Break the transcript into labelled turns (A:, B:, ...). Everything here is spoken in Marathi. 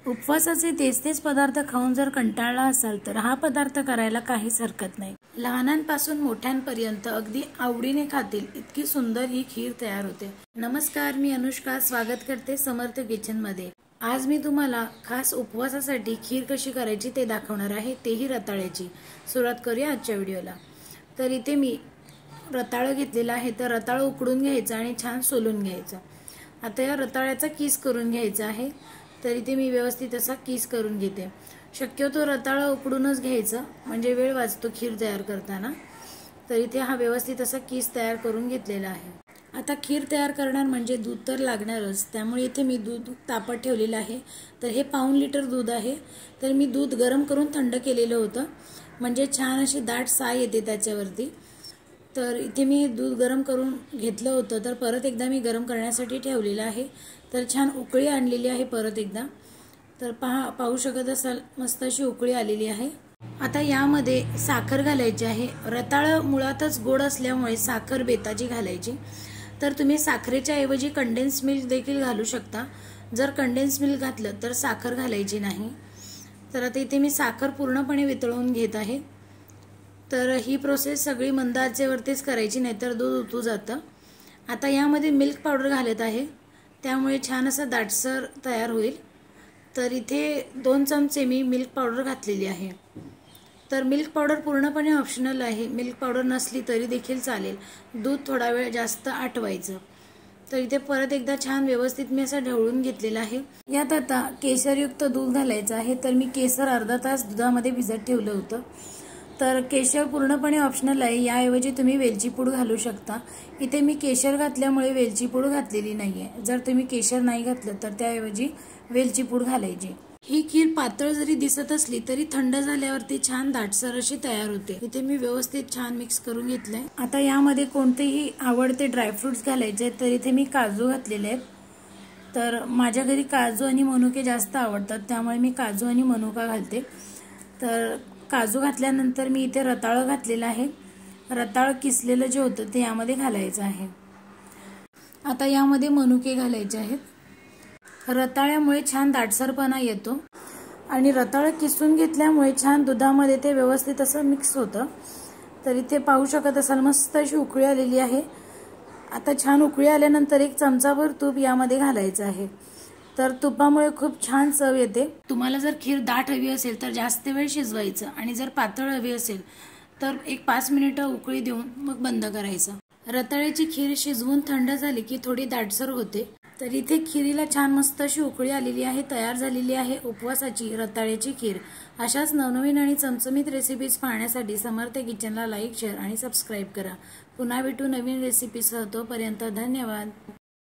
A: उपवासाचे तेच पदार्थ खाऊन जर कंटाळला असाल तर हा पदार्थ करायला काहीच हरकत नाही। लहानांपासून मोठ्यांपर्यंत अगदी आवडीने खातील इतकी सुंदर ही खीर तयार होते। नमस्कार, मी अनुष्का स्वागत करते समर्थ किचन मध्ये। आज मी तुम्हाला खास उपवासासाठी खीर कशी करायची ते दाखवणार आहे, तेही रताळ्याची। सुरुवात करूया आजच्या व्हिडिओला। तर इथे मी रताळं घेतलेला आहे, तर रताळं उकडून घ्यायचं आणि छान सोलून घ्यायचं। आता या रताळ्याचा किस करून घ्यायचा आहे, तर इथे मी व्यवस्थित असा किस करून घेते। शक्यतो रताळं उकडूनच घ्यायचं म्हणजे वेळ वाचतो खीर तयार करताना। तर इथे हा व्यवस्थित असा किस तयार करून घेतलेला आहे। आता खीर तयार करणार म्हणजे दूध तर लागणारच, त्यामुळे इथे मी दूध तापत ठेवलेलं आहे। तर हे पाऊण लिटर दूध आहे, तर मी दूध गरम करून थंड केलेलं होतं म्हणजे छान अशी दाट साय येते त्याच्यावरती। तर इथे मी दूध गरम करून घेतलं होतं, तर परत एकदा मी गरम करण्यासाठी ठेवलेलं आहे। तर छान उकळी आणलेली आहे परत एकदा। तर पाहू शकत असाल मस्त अशी उकळी आलेली आहे। आता यामध्ये साखर घालायची आहे। रताळं मुळातच गोड असल्यामुळे साखर बेताची घालायची। तर तुम्ही साखरेच्या ऐवजी कंडेन्स मिल्क देखील घालू शकता। जर कंडेन्स मिल्क घातलं तर साखर घालायची नाही। तर आता इथे मी साखर पूर्णपणे वितळवून घेत आहे। तर ही प्रोसेस सगळी मंद आचेवरतीच करायची, नाहीतर दूध उतू जातं। आता यामध्ये मिल्क पावडर घालत आहे, त्यामुळे छान असं दाटसर तयार होईल। तर इथे 2 चमचे मी मिल्क पावडर घातलेली आहे। तर मिल्क पावडर पूर्णपणे ऑप्शनल आहे, मिल्क पावडर नसली तरी देखील चालेल। दूध थोडा वेळ जास्त आटवायचं। तर इथे परत एकदा छान व्यवस्थित मी असं ढवळून घेतलेलं आहे। यात आता केशरयुक्त दूध घालायचं आहे। तर मी केसर अर्धा तास दुधामध्ये भिजत ठेवलं होतं। तर केशर पूर्णपणे ऑप्शनल आहे, याऐवजी तुम्ही वेलची पूड घालू शकता। इथे मी केशर घातल्यामुळे वेलची पूड घातलेली नाहीये। जर तुम्ही केशर नाही घातलं तर त्याऐवजी वेलची पूड घालायची। ही खीर पातळ जरी दिसत असली तरी थंड झाल्यावरती छान दाटसर अशी तयार होते। इथे मी व्यवस्थित छान मिक्स करून घेतलंय। आता यामध्ये कोणतेही आवडते ड्रायफ्रुट्स घालायचे, तर इथे मी काजू घातलेले आहेत। तर माझ्या घरी काजू आणि मनुके जास्त आवडतात, त्यामुळे मी काजू आणि मनुका घालते। तर काजू घातल्यानंतर मी इथे रताळं घातलेलं आहे। रताळं किसलेलं जे होतं ते यामध्ये घालायचं आहे। आता यामध्ये मनुके घालायचे आहेत। रताळ्यामुळे छान दाटसरपणा येतो आणि रताळं किसून घेतल्यामुळे छान दुधामध्ये ते व्यवस्थित असं मिक्स होतं। तर इथे पाहू शकत असाल मस्त अशी उकळी आलेली आहे। आता छान उकळी आल्यानंतर 1 चमचाभर तूप यामध्ये घालायचं आहे। तर तुपामुळे खूप छान चव येते। तुम्हाला जर खीर दाट हवी असेल तर जास्त वेळ शिजवायचं, आणि जर पातळ हवी असेल तर 1-5 मिनिटं उकळी देऊन मग बंद करायचं। रताळ्याची खीर शिजवून थंड झाली की थोडी दाटसर होते। तर इथे खीरीला छान मस्त अशी उकळी आलेली आहे, तयार झालेली आहे उपवासाची रताळ्याची खीर। अशाच नवनवीन आणि चमचमीत रेसिपीज पाहण्यासाठी समर्थ किचनला लाईक, शेअर आणि सबस्क्राईब करा। पुन्हा भेटू नवीन रेसिपीसह, तोपर्यंत धन्यवाद।